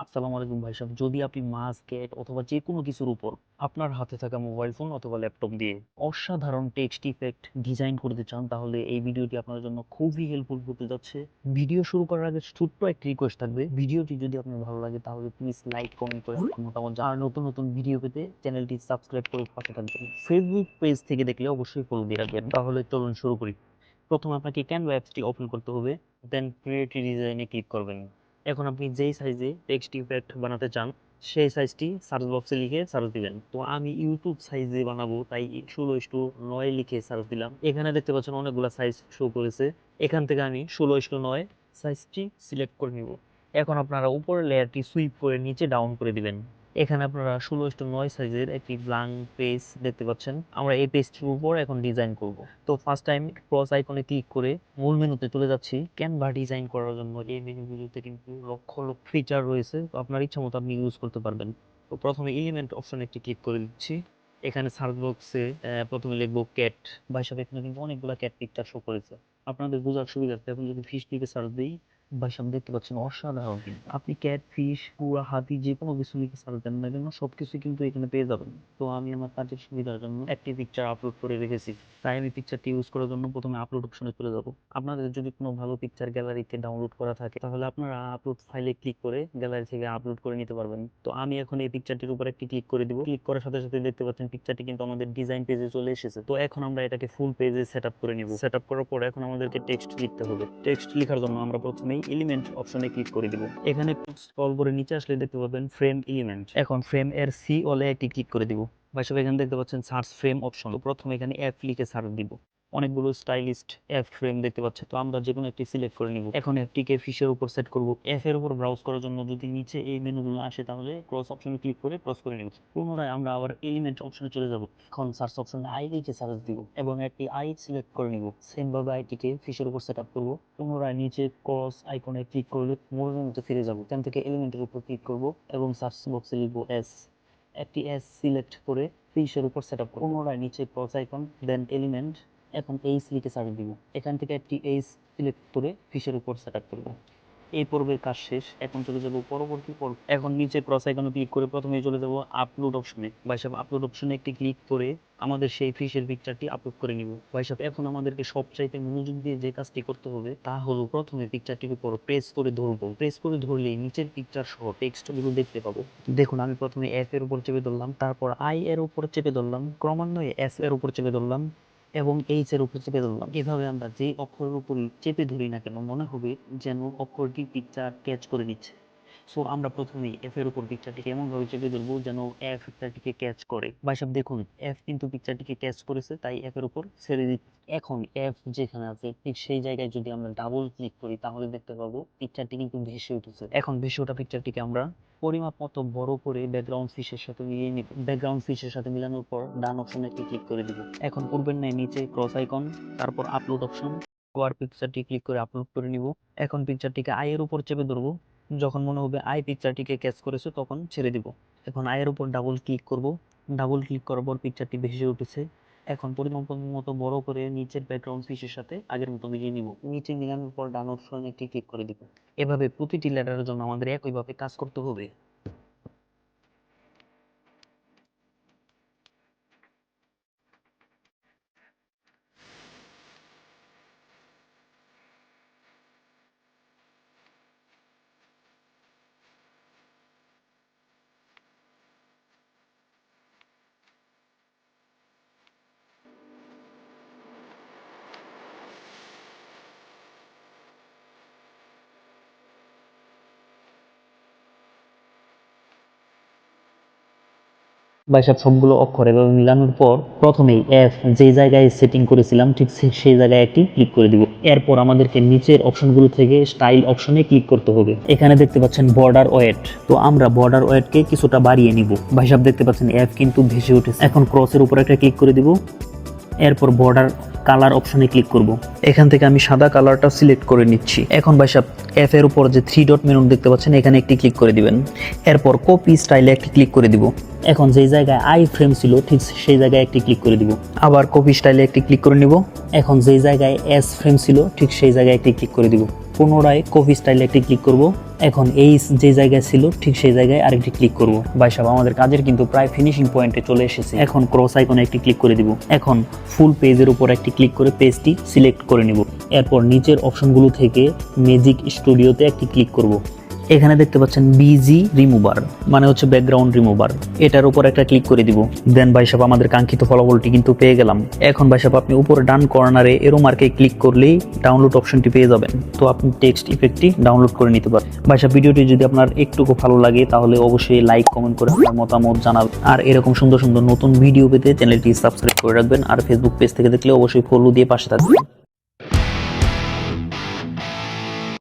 আসসালামু আলাইকুম ভাই সাহেব। যদি আপনি মাছ, ক্যাট অথবা যে কোনো কিছুর উপর আপনার হাতে থাকা মোবাইল ফোন অথবা ল্যাপটপ দিয়ে অসাধারণ টেক্সট ইফেক্ট ডিজাইন করতে চান, তাহলে এই ভিডিওটি আপনার জন্য খুবই হেল্পফুল হতে যাচ্ছে। ভিডিও শুরু করার আগে ছোট্ট একটি রিকোয়েস্ট থাকবে, ভিডিওটি যদি আপনার ভালো লাগে তাহলে প্লিজ লাইক, কমেন্ট করে মতামত আর নতুন নতুন ভিডিও পেতে চ্যানেলটি সাবস্ক্রাইব করে পাশে থাকবেন। ফেসবুক পেজ থেকে দেখলে অবশ্যই ফলো দিয়ে রাখবেন। তাহলে চলুন শুরু করি। প্রথমে আপনাকে ক্যানভা অ্যাপসটি ওপেন করতে হবে, দেন ক্রিয়েট ডিজাইনে ক্লিক করবেন। এখন আপনি যেই সাইজে টেক্সট ইফেক্ট বানাতে চান সেই সাইজটি সার্চ বক্সে লিখে সার্চ দিবেন। তো আমি ইউটিউব সাইজে বানাবো, তাই 16:9 লিখে সার্চ দিলাম। এখানে দেখতে পাচ্ছেন অনেকগুলো সাইজ শো করেছে। এখান থেকে আমি 16:9 সাইজটি সিলেক্ট করে নিব। এখন আপনারা উপরের লেয়ারটি সুইপ করে নিচে ডাউন করে দিবেন। এখানে আপনারা 16:9 সাইজের একটি ব্ল্যাঙ্ক পেজ দেখতে পাচ্ছেন। আমরা এই পেজটির উপর এখন ডিজাইন করব। তো ফার্স্ট টাইম ক্রস আইকনে ক্লিক করে মূল মেনুতে চলে যাচ্ছি। ক্যানভা ডিজাইন করার জন্য এই মেনুগুলোতে কিন্তু লক্ষ লক্ষ ফিচার রয়েছে, তো আপনার ইচ্ছা মতো আপনি ইউজ করতে পারবেন। তো প্রথমে এলিমেন্ট অপশনে একটি ক্লিক করে দিচ্ছি। এখানে সার্চ বক্সে প্রথমে লিখবো ক্যাট। ভাই সাহেব এখানে কিন্তু অনেকগুলো ক্যাট পিকচার শো করেছে, আপনাদের বোঝার সুবিধার্থে এখন যদি ফিশ লিখে সার্চ দিই, ভাই সাহেব দেখতে পাচ্ছেন অসাধারণ। আপনি ক্যাট, ফিশ, পুরা, হাতি যে কোনো কিছু লিখে সার্চ দেন না কেন সবকিছু কিন্তু এখানে পেয়ে যাবেন। তো আমি আমার কাজের সুবিধার জন্য একটি পিকচার আপলোড করে রেখেছি, তাই আমি পিকচারটি ইউজ করার জন্য প্রথমে আপলোড অপশনে চলে যাব। আপনাদের যদি কোনো ভালো পিকচার গ্যালারিতে ডাউনলোড করা থাকে তাহলে আপনারা আপলোড ফাইলে ক্লিক করে গ্যালারি থেকে আপলোড করে নিতে পারবেন। তো আমি এখন এই পিকচারটির উপর একটি ক্লিক করে দিব। ক্লিক করার সাথে সাথে দেখতে পাচ্ছেন পিকচারটি কিন্তু আমাদের ডিজাইন পেজে চলে এসেছে। তো এখন আমরা এটাকে ফুল পেজে সেটআপ করে নিব। সেটআপ করার পর এখন আমাদেরকে টেক্সট লিখতে হবে। টেক্সট লেখার জন্য আমরা প্রথমেই এলিমেন্ট অপশনে ক্লিক করে দিব। এখানে স্ক্রল করে নিচে আসলে দেখতে পাবেন ফ্রেম এলিমেন্ট। এখন ফ্রেম এর সি অলে একটি ক্লিক করে দিব। ভাই সব এখানে দেখতে পাচ্ছেন সার্চ ফ্রেম অপশন। তো প্রথমে এখানে এফ লিখে সার্চ দিব। অনেকগুলো স্টাইলিস্ট এফ ফ্রেম দেখতে পাচ্ছেন, তো আমরা যে কোনো একটি সিলেক্ট করে নিব। এখন এফটিকে ফিশের উপর সেট করব। এফ এর উপর ব্রাউজ করার জন্য যদি নিচে এই মেনুগুলো আসে তাহলে ক্রস অপশনে ক্লিক করে ক্রস করে নিব। পুনরায় আমরা আবার এলিমেন্ট অপশনে চলে যাব। এখন সার্চ অপশনে আই লিখে সার্চ দিব এবং একটি আই সিলেক্ট করে নিব। সেম ভাবে আইটিকে ফিশের উপর সেট আপ করব। পুনরায় নিচে ক্রস আইকনে ক্লিক করলে মূল মেনুতে ফিরে যাব। এখান থেকে এলিমেন্টের উপর ক্লিক করব এবং সার্চ বক্সে লিখব এস। একটি এস সিলেক্ট করে ফিশের উপর সেট আপ করব। পুনরায় নিচে ক্রস আইকন, দেন এলিমেন্ট, এখন এইচ লিখে সার্চ দিব। এখান থেকে একটি এইচ সিলেক্ট করে ফিশের উপর সেট আপ করবো। এই পর্বের কাজ শেষ। এখন চলে যাব পরবর্তী পর্ব। এখন নিচে ক্রস আইকনে ক্লিক করে প্রথমে চলে যাব আপলোড অপশনে। ভাই সাহেব আপলোড অপশনে একটি ক্লিক করে আমাদের সেই ফিশের পিকচারটি আপলোড করে নিব। ভাই সাহেব এখন আমাদেরকে সবচাইতে মনোযোগ দিয়ে যে কাজটি করতে হবে তা হলো প্রথমে পিকচারটির উপর প্রেস করে ধরবো। প্রেস করে ধরলেই নিচের পিকচার সহ টেক্সটগুলো দেখতে পাবো। দেখুন আমি প্রথমে এফ এর উপর চেপে ধরলাম, তারপর আই এর উপর চেপে ধরলাম, ক্রমান্বয়ে এস এর উপর চেপে ধরলাম এবং এইচ এর উপর চেপে ধরলাম। এভাবে আমরা যে অক্ষরের উপর চেপে ধরি না কেন মনে হবে যেন অক্ষরটি পিকচার ক্যাচ করে নিচ্ছে। সো আমরা প্রথমে এফ এর উপর পিকচারটিকে এমনভাবে চেপে ধরবো যেন এফ পিকচারটিকে ক্যাচ করে। ভাই সাহেব দেখুন এফ কিন্তু পিকচারটিকে ক্যাচ করেছে, তাই এফ এর উপর ছেড়ে দিচ্ছি। এখন এফ যেখানে আছে ঠিক সেই জায়গায় যদি আমরা ডাবল ক্লিক করি তাহলে দেখতে পাবো পিকচারটি কিন্তু ভেসে উঠেছে। এখন ভেসে ওঠা পিকচারটিকে আমরা পরিমাপ মতো বড় করে ব্যাকগ্রাউন্ড ফিশের সাথে মিলিয়ে নিব। ব্যাকগ্রাউন্ড ফিশের সাথে মিলানোর পর ডান অপশনে একটি ক্লিক করে দিব। এখন পূর্বের ন্যায় নিচে ক্রস আইকন, তারপর আপলোড অপশন, ওয়ার পিকচারটি ক্লিক করে আপলোড করে নিব। এখন পিকচারটিকে আই এর উপর চেপে ধরবো। যখন মনে হবে আই পিকচারটিকে ক্যাচ করেছে তখন ছেড়ে দিব। এখন আয়ের উপর ডাবল ক্লিক করব। ডাবল ক্লিক করার পর পিকচারটি ভেসে উঠেছে। এখন পরিমাপ মতো বড় করে নিচের ব্যাকগ্রাউন্ড ফিশের সাথে আগের মতো মিলিয়ে নিব। নিচে মিলানোর পর ডান অপশনে একটি ক্লিক করে দিব। এভাবে প্রতিটি লেটারের জন্য আমাদের একইভাবে কাজ করতে হবে। বা এসব সবগুলো অক্ষর এভাবে মিলানোর পর প্রথমেই এফ যে জায়গায় সেটিং করেছিলাম ঠিক সেই জায়গায় একটি ক্লিক করে দিব। এরপর আমাদেরকে নিচের অপশনগুলো থেকে স্টাইল অপশনে ক্লিক করতে হবে। এখানে দেখতে পাচ্ছেন বর্ডার ওয়েট, তো আমরা বর্ডার ওয়েটকে কিছুটা বাড়িয়ে নিব। ভাই সাহেব দেখতে পাচ্ছেন এফ কিন্তু ভেসে উঠেছে। এখন ক্রসের উপর একটা ক্লিক করে দিব। এরপর বর্ডার কালার অপশনে ক্লিক করব। এখান থেকে আমি সাদা কালারটা সিলেক্ট করে নিচ্ছি। এখন ভাই সাহেব এফ এর উপর যে 3 ডট মেনু দেখতে পাচ্ছেন এখানে একটি ক্লিক করে দিবেন। এরপর কপি স্টাইলে একটি ক্লিক করে দিব। এখন যেই জায়গায় আই ফ্রেম ছিল ঠিক সেই জায়গায় একটি ক্লিক করে দিব। আবার কপি স্টাইলে একটি ক্লিক করে নিব। এখন যেই জায়গায় এস ফ্রেম ছিল ঠিক সেই জায়গায় একটি ক্লিক করে দিব। পুনরায় কপি স্টাইলে একটি ক্লিক করব। এখন এই যে জায়গায় ছিল ঠিক সেই জায়গায় আরেকটি ক্লিক করব। ভাই সাহেব আমাদের কাজের কিন্তু প্রায় ফিনিশিং পয়েন্টে চলে এসেছে। এখন ক্রস আইকনে একটি ক্লিক করে দিব। এখন ফুল পেজের উপর একটি ক্লিক করে পেজটি সিলেক্ট করে নিব। এরপর নিচের অপশনগুলো থেকে ম্যাজিক স্টুডিওতে একটি ক্লিক করব। এখানে দেখতে পাচ্ছেন বিজি রিমুভার, মানে হচ্ছে ব্যাকগ্রাউন্ড রিমুভার, এটার উপর একটা ক্লিক করে দিব। দেন ভাই সাহেব আমাদের কাঙ্ক্ষিত ফলাফলটি কিন্তু পেয়ে গেলাম। এখন ভাই সাহেব আপনি উপরে ডান কর্নারে এরো মার্কে ক্লিক করলেই ডাউনলোড অপশনটি পেয়ে যাবেন। তো আপনি টেক্সট ইফেক্টটি ডাউনলোড করে নিতে পারেন। ভাই সাহেব ভিডিওটি যদি আপনার একটুকু ভালো লাগে তাহলে অবশ্যই লাইক কমেন্ট করে আপনার মতামত জানাবেন। আর এরকম সুন্দর সুন্দর নতুন ভিডিও পেতে চ্যানেলটি সাবস্ক্রাইব করে রাখবেন। আর ফেসবুক পেজ থেকে দেখলে অবশ্যই ফলো দিয়ে পাশে থাকবেন।